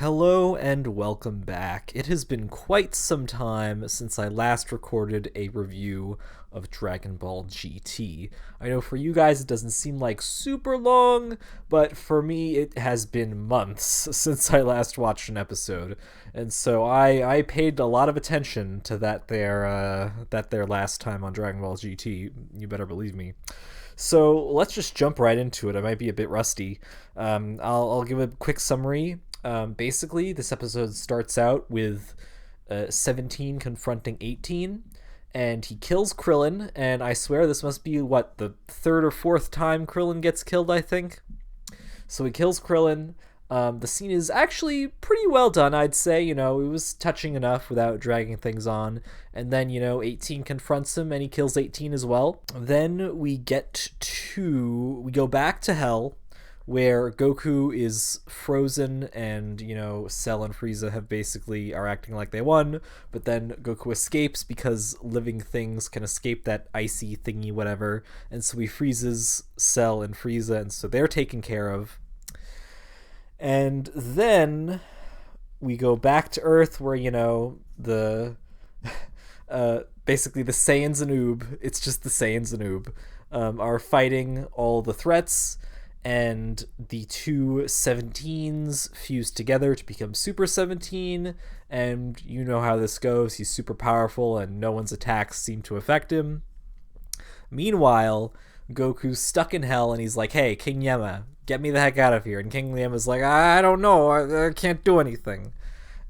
Hello and welcome back. It has been quite some time since I last recorded a review of Dragon Ball GT. I know for you guys it doesn't seem like super long, but for me it has been months since I last watched an episode. And so I paid a lot of attention to that their last time on Dragon Ball GT. You better believe me. So let's just jump right into it. I might be a bit rusty. I'll give a quick summary. Basically, this episode starts out with 17 confronting 18, and he kills Krillin, and I swear this must be, the third or fourth time Krillin gets killed, I think. So he kills Krillin. The scene is actually pretty well done, I'd say. It was touching enough without dragging things on. And then, 18 confronts him, and he kills 18 as well. Then we go back to Hell, where Goku is frozen and, Cell and Frieza are acting like they won, but then Goku escapes because living things can escape that icy thingy whatever, and so he freezes Cell and Frieza, and so they're taken care of. And then we go back to Earth where, the basically the Saiyans and Oob, it's just the Saiyans and Oob, are fighting all the threats, and the two 17s fuse together to become Super 17, and you know how this goes. He's super powerful, and no one's attacks seem to affect him. Meanwhile, Goku's stuck in Hell, and he's like, hey, King Yama, get me the heck out of here. And King Yama's like, I don't know, I can't do anything.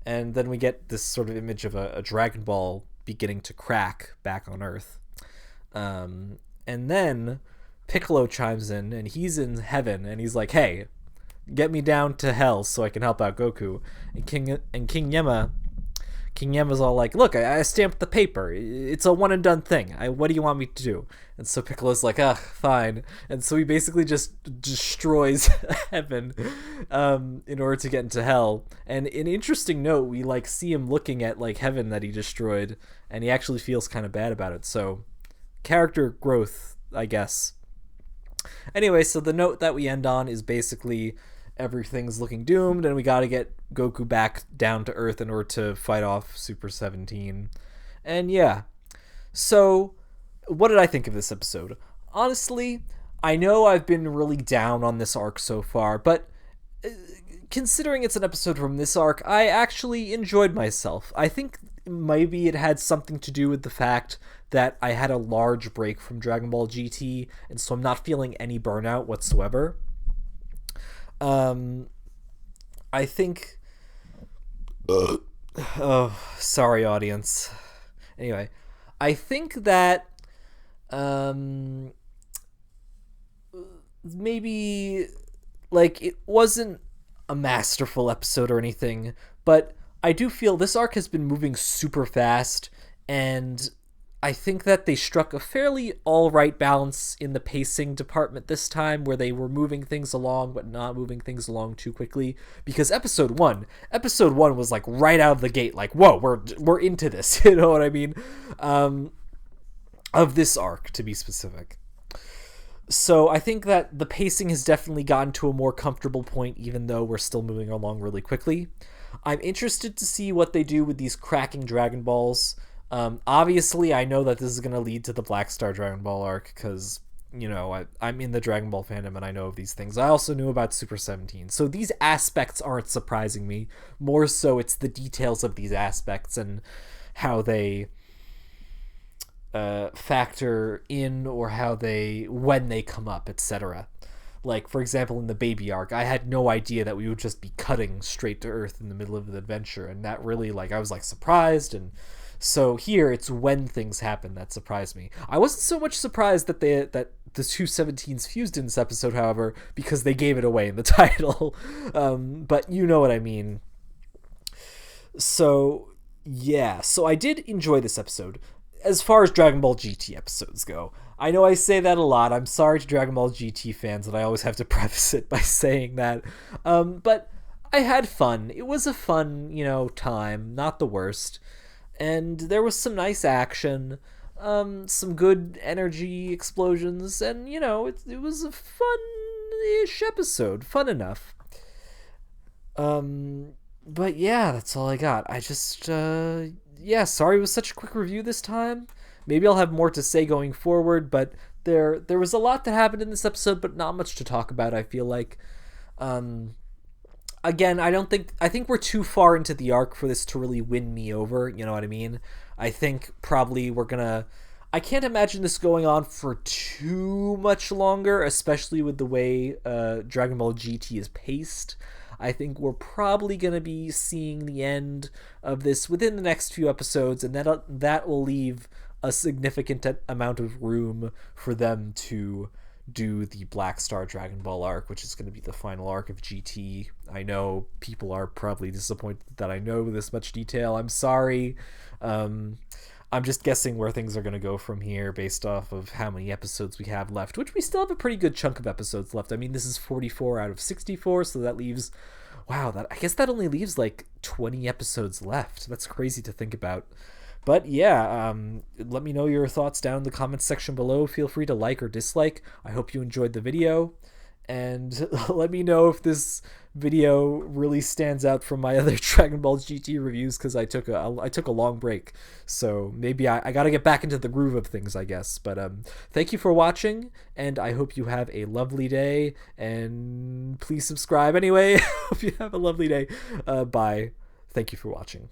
And then we get this sort of image of a Dragon Ball beginning to crack back on Earth. And then Piccolo chimes in, and he's in heaven, and he's like, hey, get me down to Hell so I can help out Goku. And King Yama's all like, look, I stamped the paper. It's a one and done thing. What do you want me to do? And so Piccolo's like, fine. And so he basically just destroys heaven in order to get into Hell. And an interesting note, we see him looking at heaven that he destroyed, and he actually feels kind of bad about it. So character growth, I guess. Anyway, so the note that we end on is basically everything's looking doomed, and we gotta get Goku back down to Earth in order to fight off Super 17. And yeah, so what did I think of this episode? Honestly, I know I've been really down on this arc so far, but considering it's an episode from this arc, I actually enjoyed myself. I think maybe it had something to do with the fact that I had a large break from Dragon Ball GT, and so I'm not feeling any burnout whatsoever. I think... Oh, sorry, audience. Anyway, I think that maybe it wasn't a masterful episode or anything, but I do feel this arc has been moving super fast, and I think that they struck a fairly alright balance in the pacing department this time, where they were moving things along but not moving things along too quickly. Because episode one was right out of the gate, whoa, we're into this, you know what I mean? Of this arc, to be specific. So I think that the pacing has definitely gotten to a more comfortable point, even though we're still moving along really quickly. I'm interested to see what they do with these cracking Dragon Balls. Obviously, I know that this is going to lead to the Black Star Dragon Ball arc, because, I'm in the Dragon Ball fandom and I know of these things. I also knew about Super 17, so these aspects aren't surprising me. More so, it's the details of these aspects and how they factor in, or when they come up, etc. For example, in the Baby arc, I had no idea that we would just be cutting straight to Earth in the middle of the adventure, and that really, I was, surprised, and so here, it's when things happen that surprised me. I wasn't so much surprised that the two 17s fused in this episode, however, because they gave it away in the title. But you know what I mean. So, yeah. So I did enjoy this episode. As far as Dragon Ball GT episodes go, I know I say that a lot. I'm sorry to Dragon Ball GT fans that I always have to preface it by saying that. But I had fun. It was a fun, time. Not the worst. And there was some nice action, some good energy explosions, and, it was a fun-ish episode. Fun enough. But yeah, that's all I got. I just yeah, sorry it was such a quick review this time. Maybe I'll have more to say going forward, but there was a lot that happened in this episode, but not much to talk about, I feel like. Um Again, I think we're too far into the arc for this to really win me over, you know what I mean? I think probably we're gonna I can't imagine this going on for too much longer, especially with the way Dragon Ball GT is paced. I think we're probably going to be seeing the end of this within the next few episodes, and that will leave a significant amount of room for them to do the Black Star Dragon Ball arc, which is going to be the final arc of GT. I know people are probably disappointed that I know this much detail. I'm sorry. Um, I'm just guessing where things are going to go from here based off of how many episodes we have left, which we still have a pretty good chunk of episodes left. I mean, this is 44 out of 64, so that leaves, wow, that I guess that only leaves like 20 episodes left. That's crazy to think about. But yeah, let me know your thoughts down in the comments section below. Feel free to like or dislike. I hope you enjoyed the video. And let me know if this video really stands out from my other Dragon Ball GT reviews, because I took a long break, so maybe I got to get back into the groove of things, I guess. But thank you for watching, and I hope you have a lovely day, and please subscribe anyway. Hope you have a lovely day. Bye. Thank you for watching.